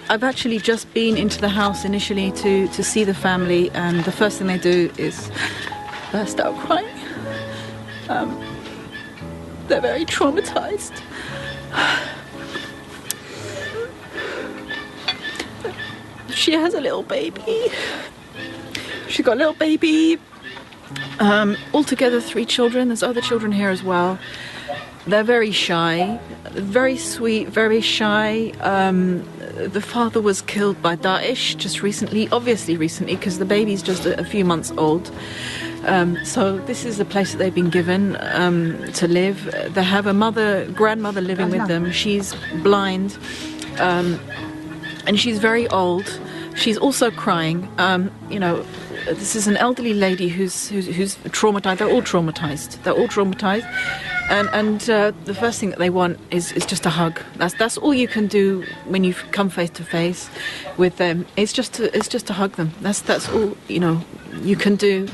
I've actually just been into the house initially to see the family, and the first thing they do is burst out crying. They're very traumatized. She has a little baby. She's got a little baby. Altogether 3 children. There's other children here as well. They're very shy, very sweet, very shy. The father was killed by Daesh just recently, obviously recently, because the baby's just a few months old. So this is the place that they've been given to live. They have a grandmother living with them. She's blind, and she's very old. She's also crying. You know, this is an elderly lady who's traumatized. They're all traumatized. They're all traumatized. And the first thing that they want is just a hug. That's all you can do when you come face to face with them. It's just to hug them. That's all, you know, you can do.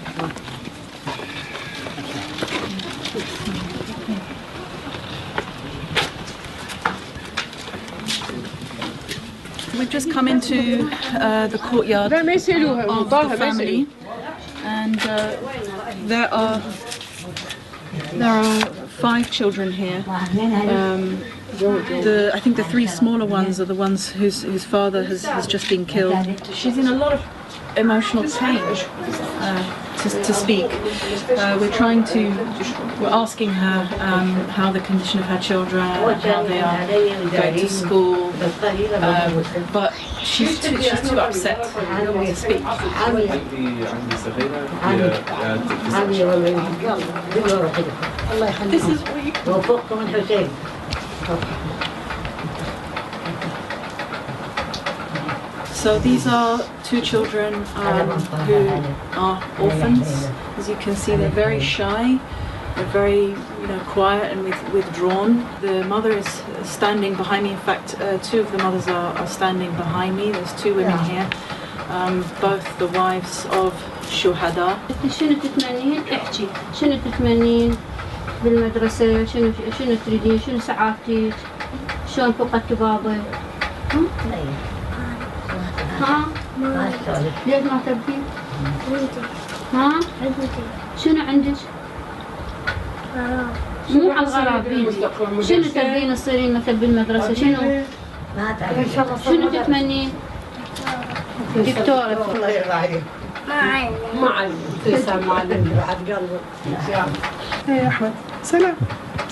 We've just come into the courtyard of the family, and there are 5 children here. I think the 3 smaller ones are the ones whose father has just been killed. She's in a lot of emotional pain, to speak. We're asking her how the condition of her children, how they are going to school, but she's too upset to speak. This is where you... So these are 2 children who are orphans. As you can see, they're very shy. They're very, you know, quiet and withdrawn. The mother is standing behind me. In fact, 2 of the mothers are standing behind me. There's 2 women here, both the wives of shuhada. شنو تتمنين؟ احكي. شنو تتمنين بالمدرسة؟ شنو تريدين؟ شنو سعادتك؟ شلون فقدتي بابا؟ ها؟ ليش ما تبكين؟ ها؟ شنو عندك؟ مو على الغراب بيدي. شنو تبين تصيرين مثل بالمدرسة؟ شنو تتمنين؟ دكتورة. الله يرعاك. ما عندي تسمع معلم بعد قلبك. يا احمد سلام.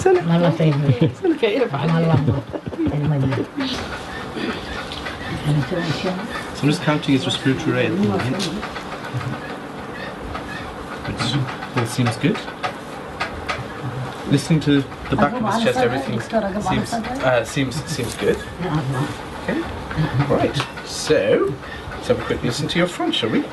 الله يسلمك. كيف الله. So I'm just counting his respiratory rate at the moment, which all seems good. Listening to the back of his chest, everything seems good. Okay, right. So let's have a quick listen to your front, shall we?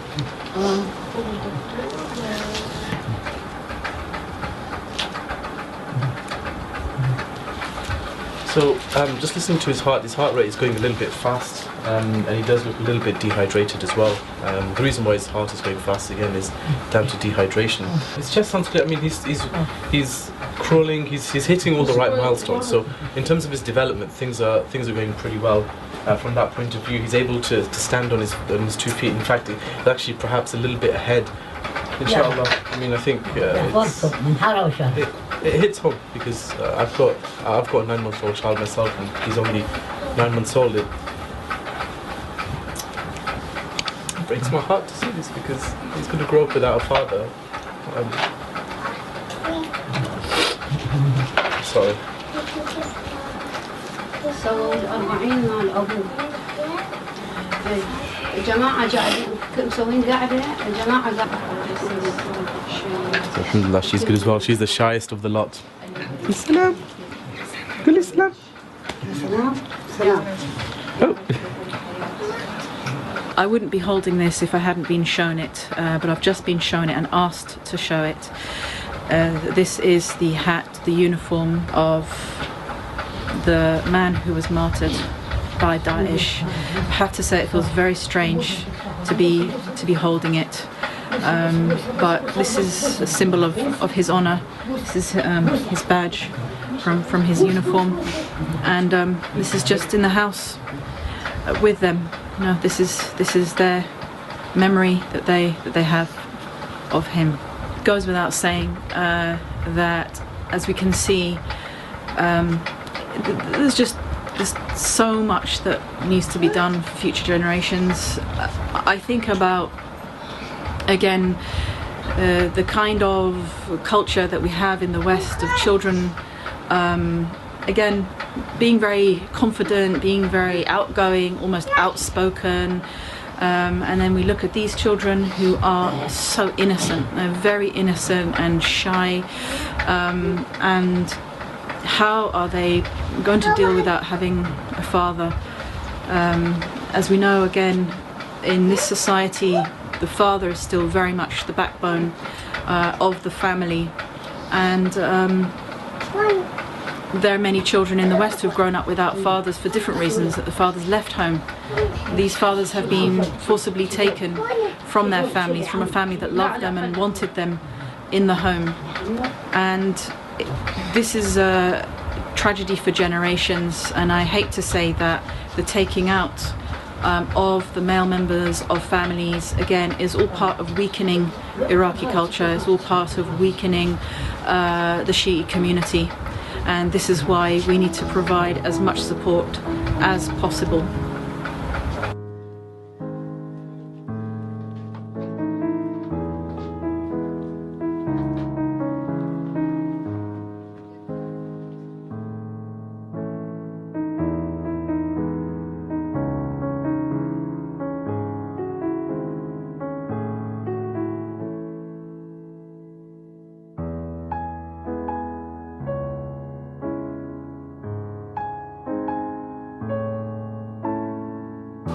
So just listening to his heart rate is going a little bit fast, and he does look a little bit dehydrated as well. The reason why his heart is going fast again is down to dehydration. His chest sounds clear. I mean, he's crawling. He's hitting all the right milestones. So in terms of his development, things are going pretty well. From that point of view, he's able to stand on his 2 feet. In fact, he's actually perhaps a little bit ahead. Inshallah. I mean, I think it hits home because I've got a 9-month-old child myself, and he's only 9 months old. It breaks my heart to see this because he's going to grow up without a father. Sorry. سووا 40 مال أبوه. الجماعة قاعدين مسوين قاعدة. الجماعة Alhamdulillah, she's good as well. She's the shyest of the lot. Salam. Good Islam. Oh. I wouldn't be holding this if I hadn't been shown it, but I've just been shown it and asked to show it. This is the hat, the uniform of the man who was martyred by Daesh. I have to say it feels very strange to be holding it, but this is a symbol of his honour. This is his badge. from his uniform, and this is just in the house with them. You know, this is their memory that they have of him. It goes without saying that, as we can see, there's so much that needs to be done for future generations. I think about, again, the kind of culture that we have in the West of children, again, being very confident, being very outgoing, almost outspoken, and then we look at these children who are so innocent. They're very innocent and shy, and how are they going to deal without having a father? As we know, again, in this society, the father is still very much the backbone of the family, and there are many children in the West who've grown up without fathers for different reasons, that the fathers left home. These fathers have been forcibly taken from their families, from a family that loved them and wanted them in the home. And this is a tragedy for generations, and I hate to say that the taking out of the male members of families, again, is all part of weakening Iraqi culture, is all part of weakening the Shiite community. And this is why we need to provide as much support as possible.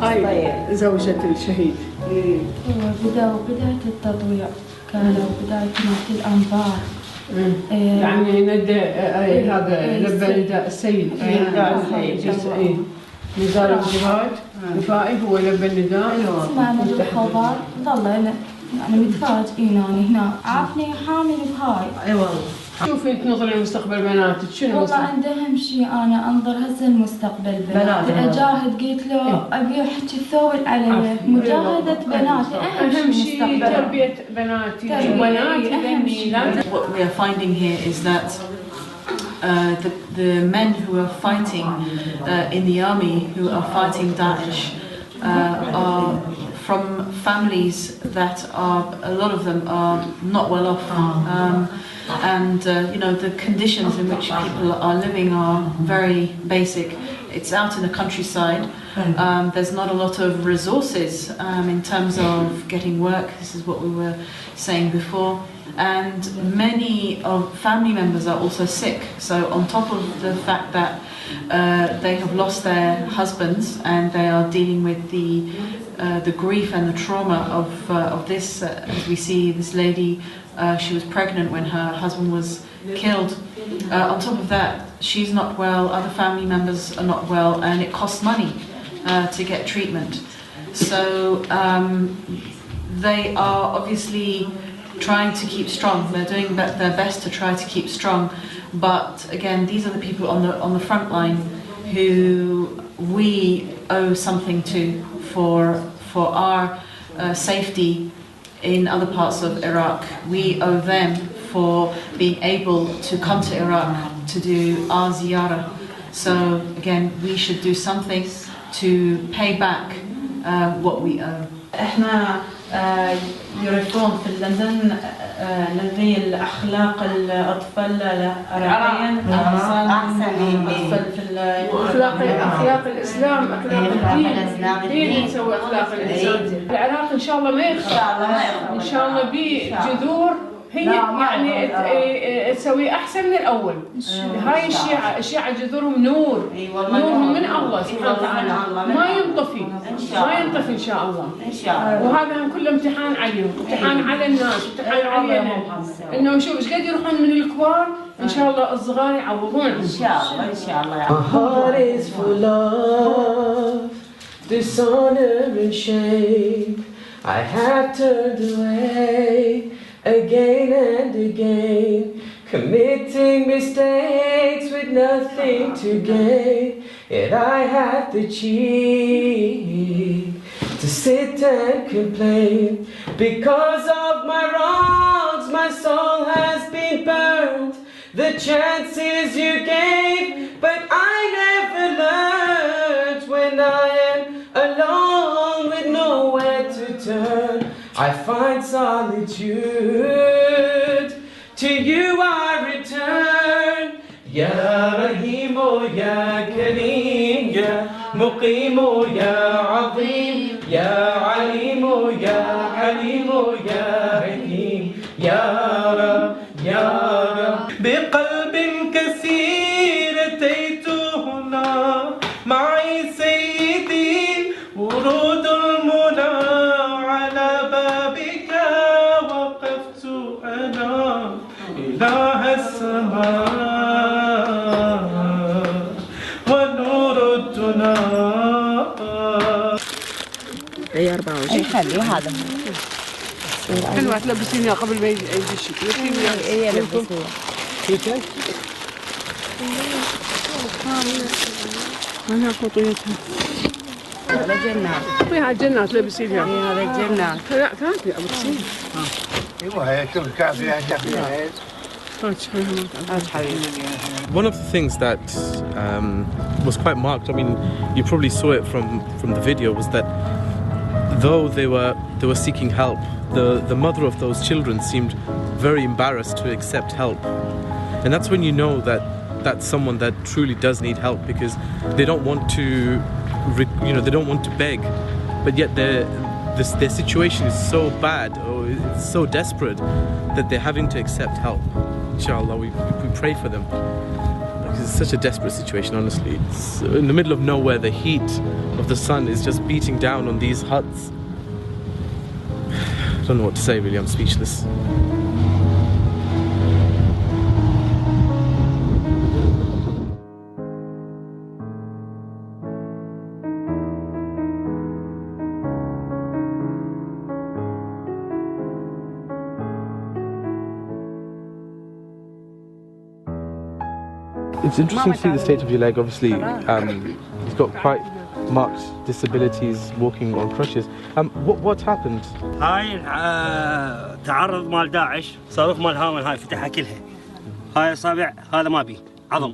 هاي زوجة الشهيد. بداية التطويع كانوا بداية الأنبار. يعني ندى هذا لبى نداء السيد نزار الجهاد رفائي هو لبى النداء. سمعنا بالخبر ظل يعني متفاجئين أنا هنا عارفني حامل بهاي. اي والله. شوفي تنظري لمستقبل بناتك شنو؟ والله عندهم شيء انا انظر هسه المستقبل بناتي. اجاهد قلت له ابي احكي الثوب العليه مجاهده بناتي اهم شيء تربيه بناتي وبناتي. What we are finding here is that the men who are fighting in the army, who are fighting Daesh, are from families that are, a lot of them are not well off. And you know, the conditions in which people are living are very basic. It's out in the countryside. There's not a lot of resources in terms of getting work. This is what we were saying before. And many of family members are also sick. So on top of the fact that they have lost their husbands and they are dealing with the grief and the trauma of this, as we see this lady. She was pregnant when her husband was killed. On top of that, she's not well, other family members are not well, and it costs money to get treatment. So they are obviously trying to keep strong. They're doing their best to try to keep strong. But again, these are the people on the front line who we owe something to for our safety in other parts of Iraq. We owe them for being able to come to Iraq to do our ziyarah. So again, we should do something to pay back what we owe. احنا يوريفون في لندن لدي الأخلاق الأطفال العراقيين أحسن في أخلاق الإسلام، أخلاق الدين نسوي أخلاق الإنسان. العراق إن شاء الله ما يخرب، إن شاء الله بيه جذور هي يعني تسوي أحسن من الأول. هاي الشيعة جذورهم نور، نورهم من الله سبحانه وتعالى ما ينطفي إن شاء الله. وهذا هم كله امتحان عليهم، امتحان على الناس، امتحان علينا. إنه شوف إيش قد يروحون من الكبار، إن شاء الله الصغار يعوضون. إن شاء الله. My heart is full of dishonor and shame. I have turned away again and again, committing mistakes with nothing to gain. Yet I have the cheek to sit and complain. Because of my wrongs, my soul has been burned. The chances you gave, but I never learned. When I am alone with nowhere to turn, I find solitude. To you I return. Ya Rahim, Ya Kareem, Ya Muqim, Ya Azim, Ya Alim, Ya Halim, Ya Hakim, Ya Rab, Ya Rab. بقلب كثير أتيت هنا معي سيدي ورود المنى على بابك وقفت أنا إله السماء ونور الدنا. هي 24 خليه هذا حلوة تلبسينها قبل ما يجي الشتاء. هي لبسوها أنا خطيتها. هذا جنات. فيها الجنات لبسينها. هذا الجنات. لا كافي أبصين. ايوه هي كل كافيه كافيه. One of the things that was quite marked, I mean, you probably saw it from the video, was that though they were seeking help, the mother of those children seemed very embarrassed to accept help. And that's when you know that that's someone that truly does need help, because they don't want to, they don't want to beg, but yet their situation is so bad, or it's so desperate, that they're having to accept help. Inshallah, we pray for them. Because it's such a desperate situation, honestly. It's in the middle of nowhere, the heat of the sun is just beating down on these huts. I don't know what to say, really, I'm speechless. It's interesting to see the state of your leg. Obviously, he's got quite marked disabilities, walking on crutches. What happened? هاي تعرض مال داعش، صاروخ مال هاون هاي فتحها كلها. هاي اصابع هذا ما بي عظم.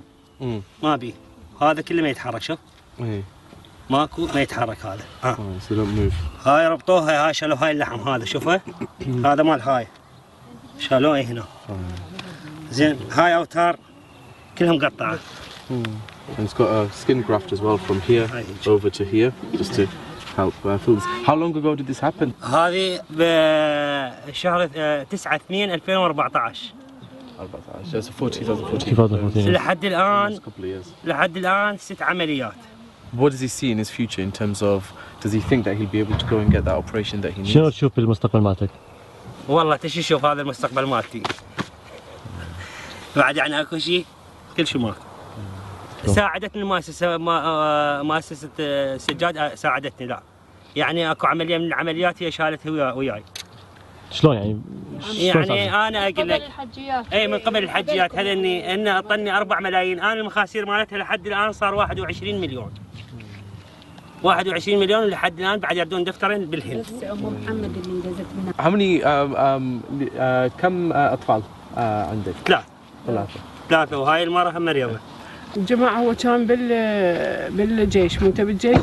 ما بي هذا كله ما يتحرك. شوف ماكو ما يتحرك هذا. So don't move. هاي ربطوها، هاي شالوا هاي اللحم هذا شوفه. هذا مال هاي شالوه هنا. زين هاي اوتار كلها مقطعه. And it's got a skin graft as well from here over to here, just to help fill this. How long ago did this happen? هذه بشهر 9/2/2014. 14. So 2014. لحد الآن 6 عمليات. What does he see in his future in terms of, does he think that he'll be able to go and get that operation that he needs? شنو تشوف بالمستقبل مالتك؟ والله تشي شوف هذا المستقبل مالتي. بعد يعني اكو شيء كل شيء ماكو. ساعدتني مؤسسة سجاد ساعدتني. لا يعني اكو عملية من العمليات هي شالتها وياي. شلون يعني؟ يعني انا اقول لك اي من قبل الحجيات هذا اني اعطني 4 ملايين، انا المخاسير مالتها لحد الان صار 21 مليون. 21 مليون لحد الان بعد يردون دفترين بالهند. How many كم أطفال عندك؟ 3 وهاي المرة هم مريضة. الجماعة هو كان بالجيش، مو انت بالجيش؟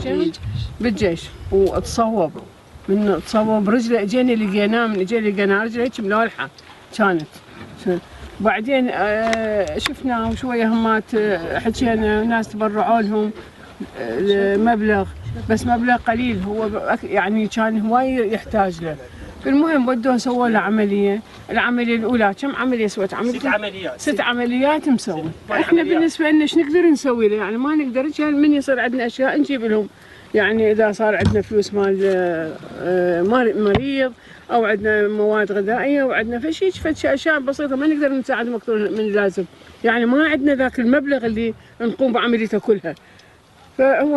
بالجيش وتصوب رجله، اجينا لقيناه لقينا رجله هيك ملولحة كانت. بعدين شفناه وشوية همات حكينا ناس تبرعوا لهم مبلغ، بس مبلغ قليل، هو يعني كان هواي يحتاج له. المهم ودوه سووا له عملية. العملية الأولى كم عملية سوت؟ 6 عمليات مسوي. احنا بالنسبة لنا ايش نقدر نسوي له؟ يعني ما نقدر، من يصير عندنا أشياء نجيب لهم، يعني إذا صار عندنا فلوس مال مريض أو عندنا مواد غذائية وعندنا فشي أشياء بسيطة ما نقدر نساعدهم أكثر من اللازم، يعني ما عندنا ذاك المبلغ اللي نقوم بعمليته كلها. فهو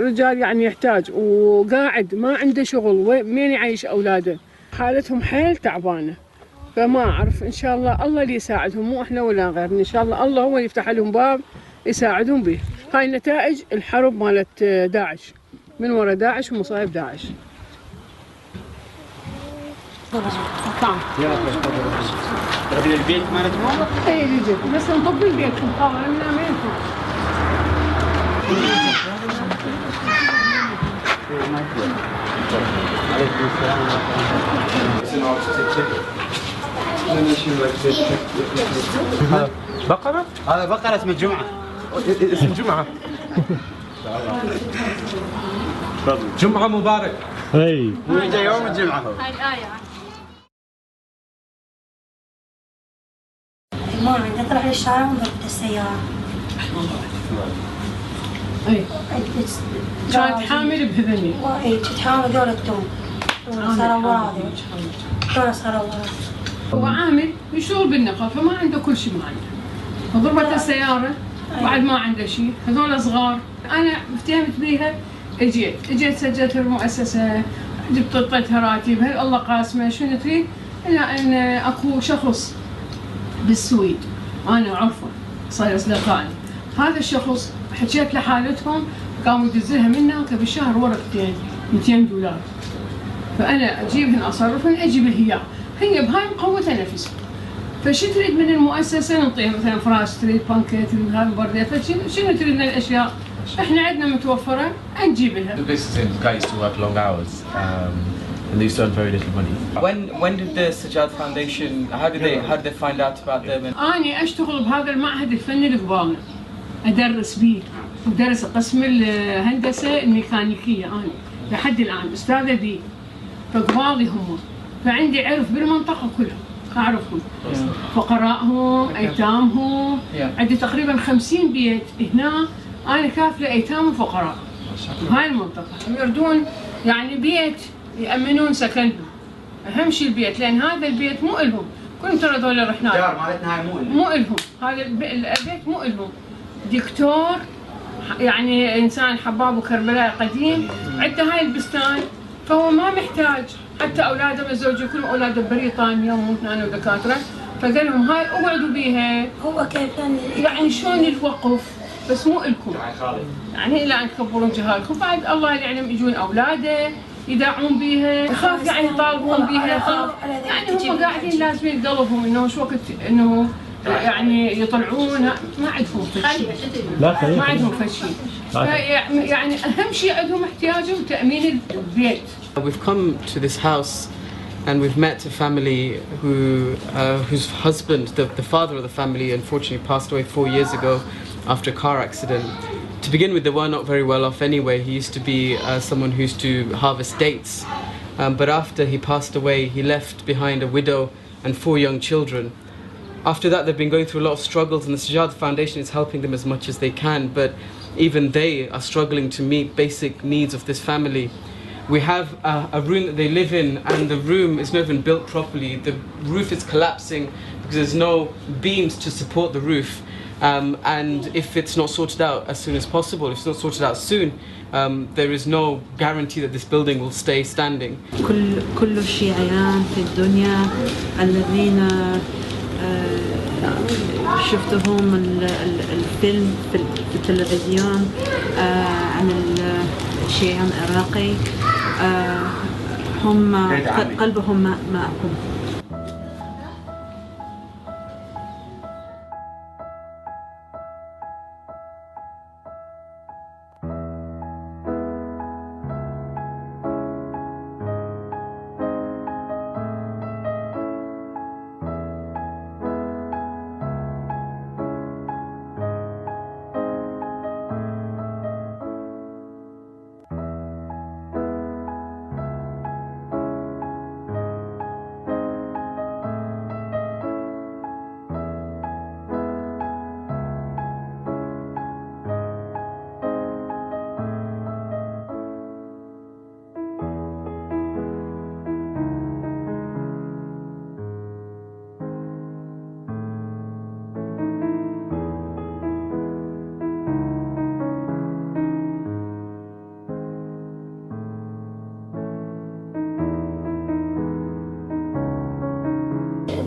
رجال يعني يحتاج وقاعد ما عنده شغل، منين يعيش أولاده؟ حالتهم حيل تعبانة. فما أعرف، إن شاء الله الله اللي يساعدهم، مو إحنا ولا غيرنا، إن شاء الله الله هو اللي يفتح لهم باب يساعدون به. هاي نتائج الحرب مالت داعش، من وراء داعش ومصايب داعش. تبي البيت مالتهم؟ اي البيت، بس نطبل بيتكم طبعا من امريكا. عليكم السلام هذا بقرة؟ هذا بقرة اسمه جمعة. اسم جمعة. جمعة مبارك. اي جاي يوم الجمعة هو. هاي الآية. ما عندي اطلع للشارع وانضرب السيارة. اي كانت حامل بهذني. اي كنت حامل دور التوم. صاروا ورا دور صاروا ورا. هو عامل يشتغل بالنقل فما عنده كل شيء، ما عنده. فضربت السيارة بعد ما عنده شيء، هذول صغار. أنا افتهمت بيها، اجيت سجلت المؤسسة، جبت طلتها راتب، هل الله قاسمة شنو تريد؟ إلا أن أكو شخص بالسويد أنا أعرفه صار أصدقائي، هذا الشخص حكيت له حالتهم، قاموا يدزلها من هناك بالشهر ورقتين $200. فأنا أجيبهن أصرفهن أجيب الهياء، هي بهاي مقوتة نفسها. فشو تريد من المؤسسة؟ نعطيها مثلا فراش، تريد بانكيت، تريد هذا برديات، شنو تريد من الأشياء؟ احنا عندنا متوفرة نجيب لها. The business guy used to work long hours and they used to earn very little money. When did the Sajjad Foundation, how did they find out about them? أنا أشتغل بهذا المعهد الفني اللي قبالنا، أدرس بيه، ودرس قسم الهندسة الميكانيكية أنا لحد الآن أستاذة بيه، فقبالي هم، فعندي عرف بالمنطقة كلها أعرفهم، فقراءهم، أيتامهم، عندي تقريبا 50 بيت هنا أنا كافلة أيتام وفقراء بهاي المنطقة، يردون يعني بيت يأمنون سكنهم، أهم شيء البيت، لأن هذا البيت مو إلهم، كلهم ترى هذول رحنا الدار مالتنا هاي مو إلهم، هذا البيت مو إلهم. دكتور يعني إنسان حباب وكربلاء قديم، عنده هاي البستان، فهو ما محتاج، حتى أولاده متزوجين كلهم أولاده بريطانيا وهنا ودكاترة، فقال لهم هاي اقعدوا بيها. هو كيف يعني شلون الوقف بس مو إلكم، يعني إلى أن تكبرون جهالكم، بعد الله يعلم يجون أولاده يداعون بيها، يخاف يعني يطالبون بيها، يخاف يعني هم قاعدين لازمين قلبهم إنه شو وقت إنه يعني يطلعون، ما عندهم فشي، ما عندهم فشي، يعني أهم شيء عندهم احتياجهم تأمين البيت. We've come to this house and we've met a family whose husband, the father of the family, unfortunately passed away 4 years ago after a car accident. To begin with, they were not very well off anyway. He used to be someone who used to harvest dates, but after he passed away, he left behind a widow and 4 young children. After that, they've been going through a lot of struggles, and the Sajjad Foundation is helping them as much as they can, but even they are struggling to meet basic needs of this family. We have a room that they live in, and the room is not even built properly. The roof is collapsing because there's no beams to support the roof. And if it's not sorted out as soon as possible, if it's not sorted out soon, there is no guarantee that this building will stay standing. كل الشيعيان في الدنيا الذين شفتهم الفيلم في التلفزيون عن الشيعان العراقي، هم قلبهم معكم.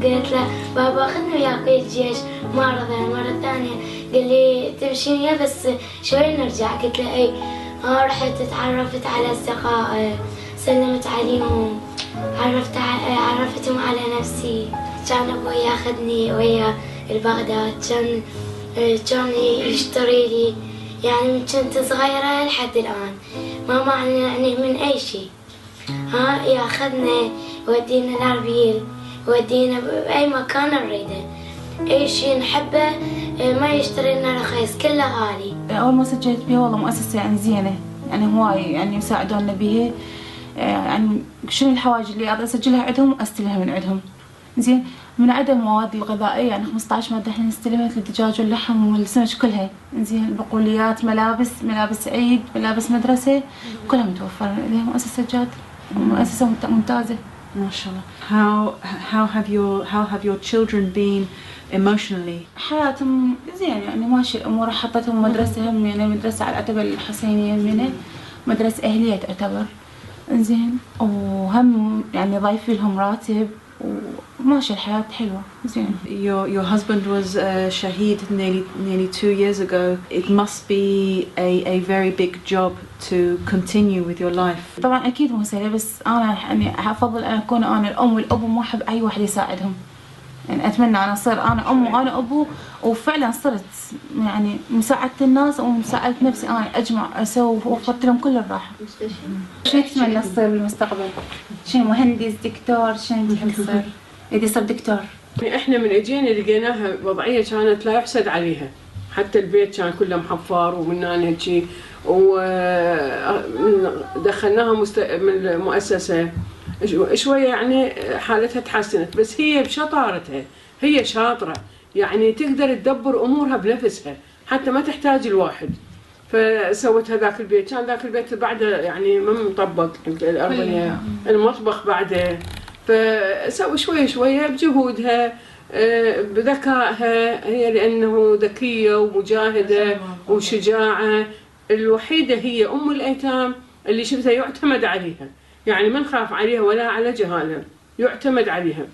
قلت له بابا خذني وياك الجيش، ما رضى. مرة ثانية قال لي تمشي وياه بس شوي نرجع، قلت له اي. رحت تعرفت على أصدقاء، سلمت عليهم، عرفتهم على نفسي. كان أبوي ياخذني ويا البغداد، كان يشتري لي، يعني من كنت صغيرة لحد الآن ما معني من أي شيء. ياخذنا يودينا الأربيل، يودينا بأي مكان نريده، أي شيء نحبه ما يشتري لنا رخيص، كله غالي. أول ما سجلت بها والله مؤسسة يعني زينة، يعني هواي يعني يساعدونا بها. يعني شنو الحوايج اللي أقدر أسجلها عندهم وأستلمها من عندهم. زين، من عدم المواد الغذائية يعني 15 مادة احنا نستلمها، مثل الدجاج واللحم والسمك كلها. زين، البقوليات، ملابس عيد، ملابس مدرسة، كلها متوفرة. هي مؤسسة جاد، مؤسسة ممتازة ما شاء الله. How have your children been emotionally? حياتهم زين يعني ماشي الأمور. حطتهم مدرسة هم يعني مدرسة على العتبة الحسينية منه، مدرسة أهلية تعتبر. زين، وهم يعني ضايفين لهم راتب وماشي الحياة حلوة. زين. Your husband was shaheed nearly 2 years ago. It must be a very big job to continue with your life. طبعا أكيد مو سهلة، بس أنا يعني أفضل أن أكون أنا الأم والأب، وما أحب أي واحد يساعدهم. يعني أتمنى أنا أصير أنا أم وأنا أبو، وفعلا صرت يعني مساعدة الناس ومساعدة نفسي. أنا أجمع أسوي ووفرت لهم كل الراحة. شو تتمنى تصير بالمستقبل؟ شنو، مهندس، دكتور، شنو تحب تصير؟ إذا صرت دكتور. احنا من اجينا لقيناها وضعية كانت لا يحسد عليها، حتى البيت كان كله محفر ومنا هيك، ودخلناها من المؤسسة شوية يعني حالتها تحسنت، بس هي بشطارتها، هي شاطرة يعني تقدر تدبر أمورها بنفسها حتى ما تحتاج الواحد. فسوت هذاك البيت، كان ذاك البيت بعده يعني ما مطبق، الأرضية، المطبخ بعده. فسوي شوية شوية بجهودها، بذكائها هي، لأنه ذكية ومجاهدة وشجاعة. الوحيدة هي أم الأيتام اللي شفتها يعتمد عليها، يعني ما نخاف عليها ولا على جهالها، يعتمد عليها.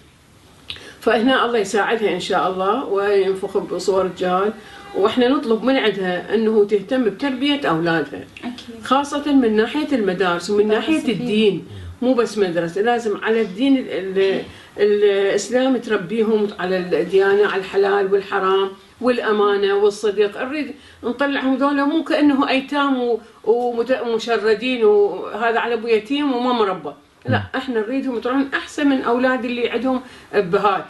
فهنا الله يساعدها إن شاء الله وينفخ بصور الجهال. واحنا نطلب من عندها انه تهتم بتربية اولادها، أكيد. خاصة من ناحية المدارس ومن ناحية الدين، مو بس مدرسة، لازم على الدين الاسلام تربيهم على الديانة، على الحلال والحرام والامانة والصدق. نريد نطلعهم ذولا مو كانه ايتام ومشردين وهذا على ابو يتيم وما مربى، لا، احنا نريدهم يطلعون احسن من اولاد اللي عندهم ابهات،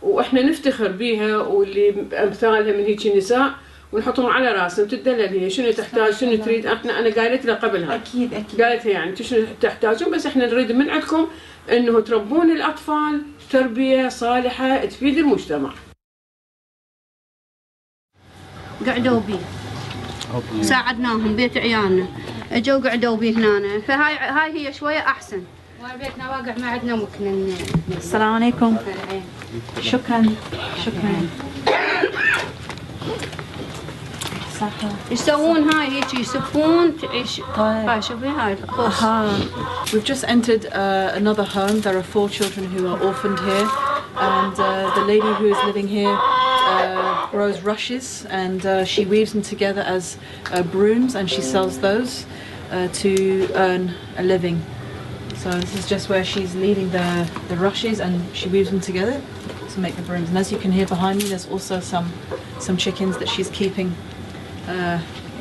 واحنا نفتخر بيها واللي امثالها من هيك نساء، ونحطهم على راسنا وتدلل هي شنو تحتاج، شنو تريد. انا قالت لها قبلها، اكيد قالت لها يعني شنو تحتاجون، بس احنا نريد من عندكم انه تربون الاطفال تربيه صالحه تفيد المجتمع. قعدوا بي ساعدناهم بيت عيالنا، اجوا قعدوا بي هنا، فهاي هي شويه احسن. بيتنا واقع ما عندنا ممكن. السلام عليكم. شكرا. صح. يسوون هاي هيك يسفون تعيش. هاي شوفي هاي القوس. We've just entered another home. There are 4 children who are orphaned here, and the lady who is living here grows rushes, and she weaves them together as brooms, and she sells those to earn a living. So this is just where she's leaving the rushes, and she weaves them together to make the brooms. And as you can hear behind me, there's also some chickens that she's keeping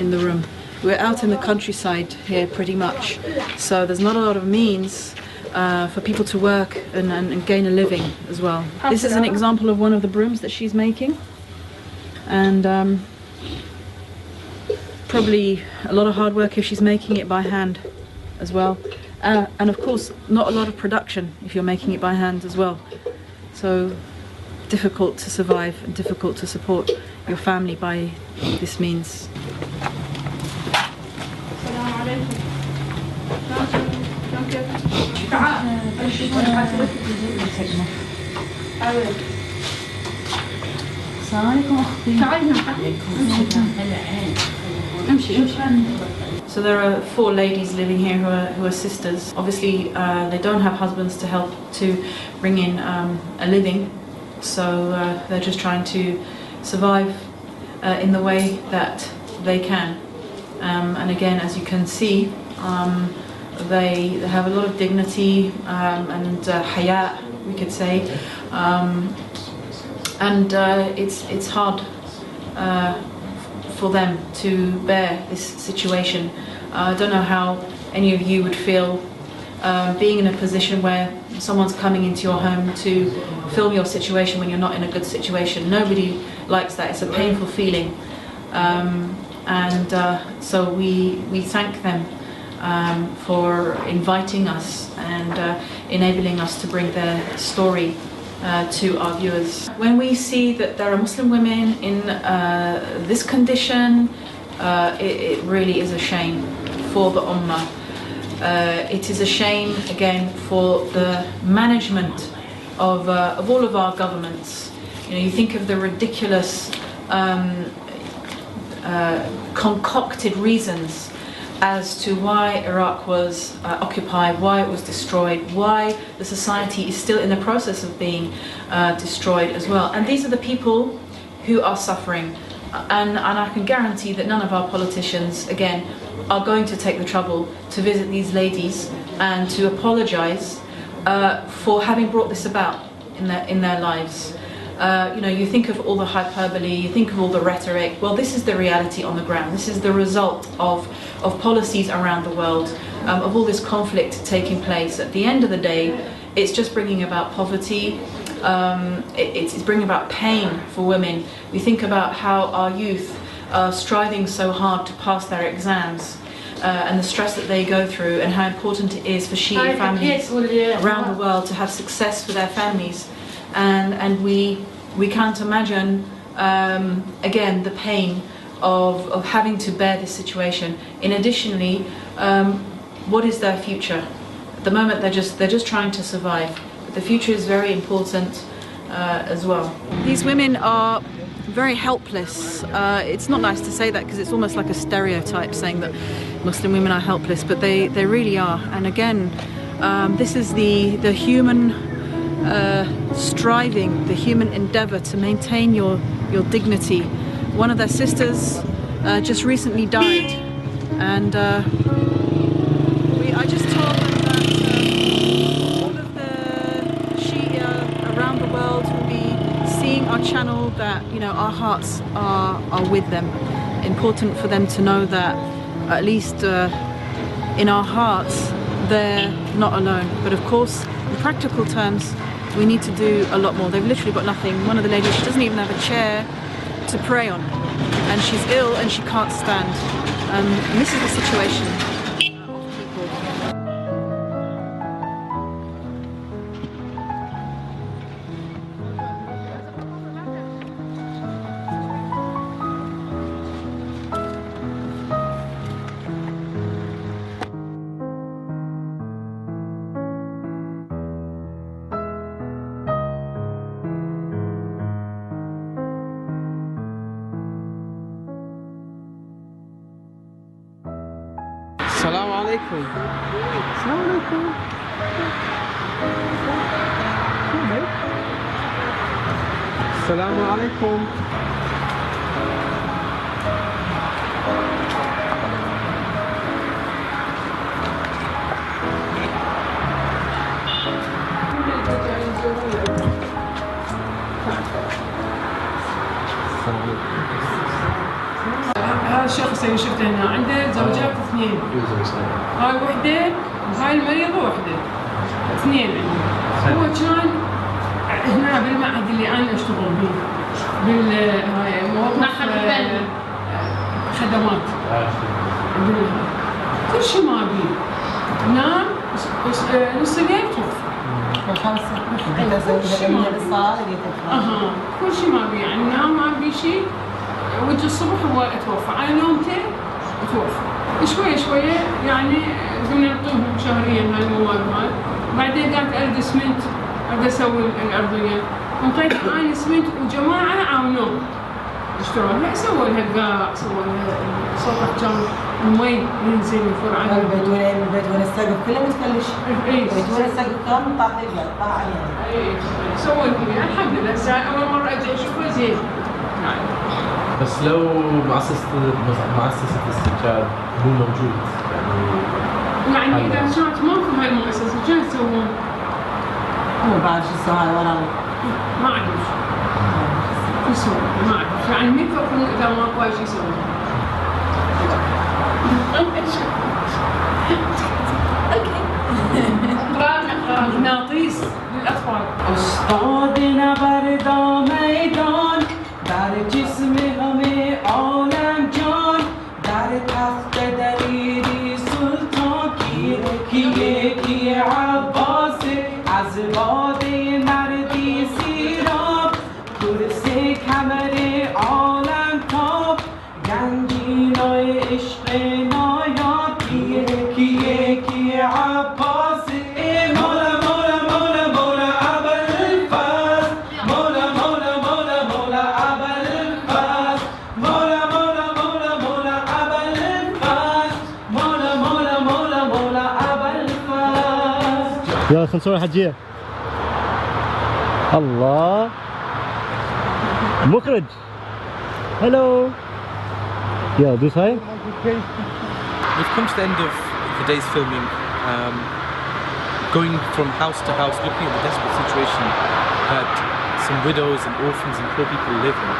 in the room. We're out in the countryside here pretty much, so there's not a lot of means for people to work and gain a living as well. This is an example of one of the brooms that she's making, and probably a lot of hard work if she's making it by hand as well. And of course, not a lot of production if you're making it by hand as well. So difficult to survive and difficult to support your family by this means. So there are 4 ladies living here who are sisters. Obviously, they don't have husbands to help to bring in a living, So they're just trying to survive in the way that they can. And again, as you can see, they have a lot of dignity and haya, we could say, and it's hard for them to bear this situation. I don't know how any of you would feel being in a position where someone's coming into your home to film your situation when you're not in a good situation. Nobody likes that. It's a painful feeling. So we thank them for inviting us and enabling us to bring their story to our viewers. When we see that there are Muslim women in this condition, it really is a shame for the Ummah. It is a shame, again, for the management of all of our governments. You know, you think of the ridiculous concocted reasons as to why Iraq was occupied, why it was destroyed, why the society is still in the process of being destroyed as well. And these are the people who are suffering. And I can guarantee that none of our politicians, again, are going to take the trouble to visit these ladies and to apologise for having brought this about in their lives. You know, you think of all the hyperbole, you think of all the rhetoric. Well, this is the reality on the ground. This is the result of policies around the world, of all this conflict taking place. At the end of the day, it's just bringing about poverty. It's bringing about pain for women. We think about how our youth are striving so hard to pass their exams and the stress that they go through, and how important it is for Shia families around the world to have success for their families. And we can't imagine, again, the pain of having to bear this situation. In additionally, what is their future? At the moment, they're just trying to survive. But the future is very important as well. These women are very helpless. It's not nice to say that, because it's almost like a stereotype saying that Muslim women are helpless, but they really are. And again, this is the human striving, the human endeavour to maintain your dignity. One of their sisters just recently died, and I just told them that all of the Shia around the world will be seeing our channel, that, you know, our hearts are with them. Important for them to know that at least in our hearts they're not alone. But of course, in practical terms, we need to do a lot more. They've literally got nothing. One of the ladies, she doesn't even have a chair to pray on, and she's ill and she can't stand. And this is the situation of people. Assalamu alaikum. Assalamu alaikum. Assalamu alaikum. هذا الشخص اللي شفته هنا عنده زوجات اثنين. هاي وحدة وهاي المريضة وحدة. اثنين عنده. هو كان هنا بالمعهد اللي أنا أشتغل به. هاي موظف خدمات. كل شيء ما بيه. نام نص الليل توفى. كل شيء ما بيه، يعني نام ما بيه شيء. وجه الصبح هو توفى، على نومته توفى. شوية شوية يعني قمنا نعطيهم شهريا هاي المواد مال. بعدين قالت أريد اسمنت، أريد أسوي الأرضية. انطيت أنا اسمنت وجماعة عاونوه. اشتروها لا سووا لها قاع سووا لها سطح كان المي ينزل يفور على البيت وين السقف كله متفلش. اي البيت وين السقف كان طاح عليها. اي سووا لها الحمد لله هسه اول مرة اجي اشوفها زين. بس لو مؤسسة السجاد مو موجود يعني اذا كانت ماكو هاي المؤسسة شو يسوون؟ مو بعرف شو يسوون ولا ما اعرف شو يسوون ما اعرف يعني مين يفكرون اذا ماكو هاي شو يسوون؟ مغناطيس للاطفال. استادنا بردا میدان در جسم همه عالم جان در تخت دلیری سلطان کیه عباس از باد مردی سیراب کرس کمر عالم تاب گنجینای عشق نایاب کیه عباس يلا خلينا نصور الحجية. الله مخرج. هلو. يلا دوس هاي. We've come to the end of the day's filming, going from house to house, looking at the desperate situation that some widows and orphans and poor people live in.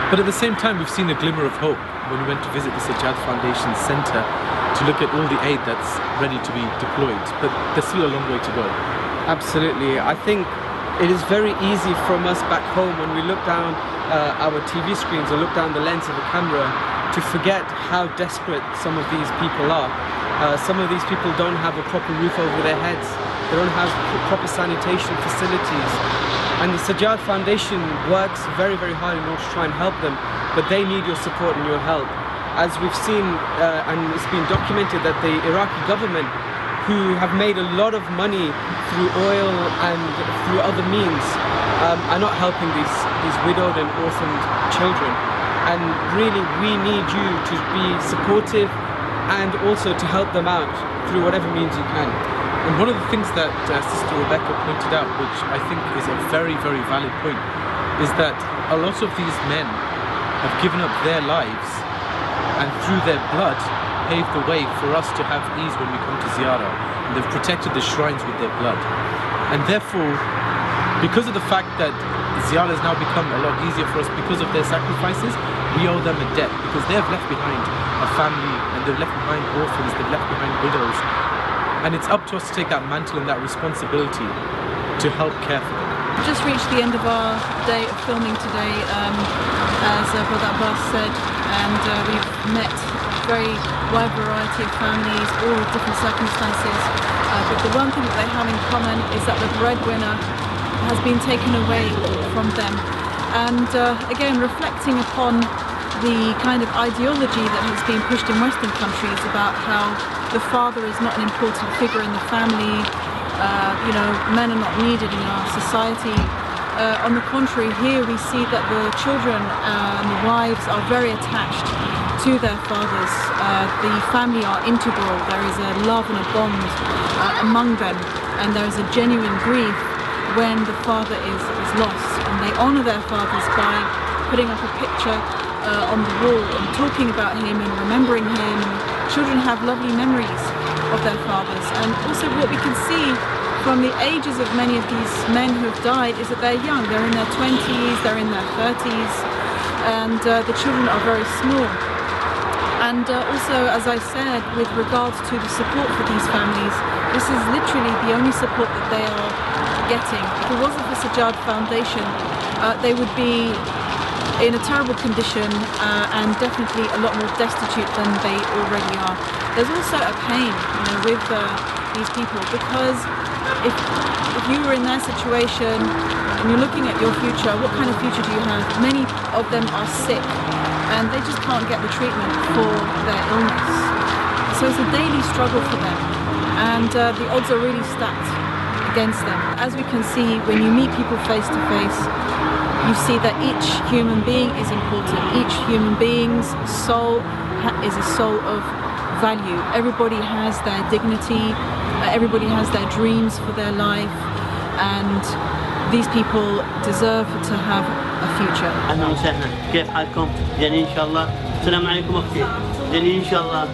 But at the same time, we've seen a glimmer of hope when we went to visit the Sajjad Foundation Centre to look at all the aid that's ready to be deployed. But there's still a long way to go. Absolutely. I think it is very easy from us back home when we look down our TV screens or look down the lens of a camera to forget how desperate some of these people are. Some of these people don't have a proper roof over their heads. They don't have proper sanitation facilities. And the Sajjad Foundation works very, very hard in order to try and help them, but they need your support and your help. As we've seen, and it's been documented that the Iraqi government, who have made a lot of money through oil and through other means, are not helping these widowed and orphaned children. And really, we need you to be supportive and also to help them out through whatever means you can. And one of the things that Sister Rebecca pointed out, which I think is a very, very valid point, is that a lot of these men have given up their lives and through their blood paved the way for us to have ease when we come to ziyarah. And they've protected the shrines with their blood. And therefore, because of the fact that ziyarah has now become a lot easier for us because of their sacrifices, we owe them a debt, because they have left behind a family and they've left behind orphans, they've left behind widows. And it's up to us to take that mantle and that responsibility to help care for them. We just reached the end of our day of filming today, as Brother Abbas said, and we've met a very wide variety of families, all with different circumstances. But the one thing that they have in common is that the breadwinner has been taken away from them. And again, reflecting upon the kind of ideology that has been pushed in Western countries about how the father is not an important figure in the family, you know, men are not needed in our society. On the contrary, here we see that the children and the wives are very attached to their fathers. The family are integral. There is a love and a bond among them, and there is a genuine grief when the father is lost. And they honour their fathers by putting up a picture on the wall and talking about him and remembering him. Children have lovely memories of their fathers, and also what we can see from the ages of many of these men who have died is that they're young. They're in their 20s, they're in their 30s, and the children are very small. And also, as I said, with regards to the support for these families, this is literally the only support that they are getting. If it wasn't for the Sajjad Foundation, they would be in a terrible condition and definitely a lot more destitute than they already are. There's also a pain, you know, with these people, because if you were in their situation and you're looking at your future, what kind of future do you have? Many of them are sick and they just can't get the treatment for their illness. So it's a daily struggle for them, and the odds are really stacked against them. As we can see, when you meet people face to face, you see that each human being is important. Each human being's soul is a soul of value. Everybody has their dignity, everybody has their dreams for their life, and these people deserve to have a future. أهلا وسهلا، كيف حالكم؟ جميل إن شاء الله. السلام عليكم أختي. جميل إن شاء الله.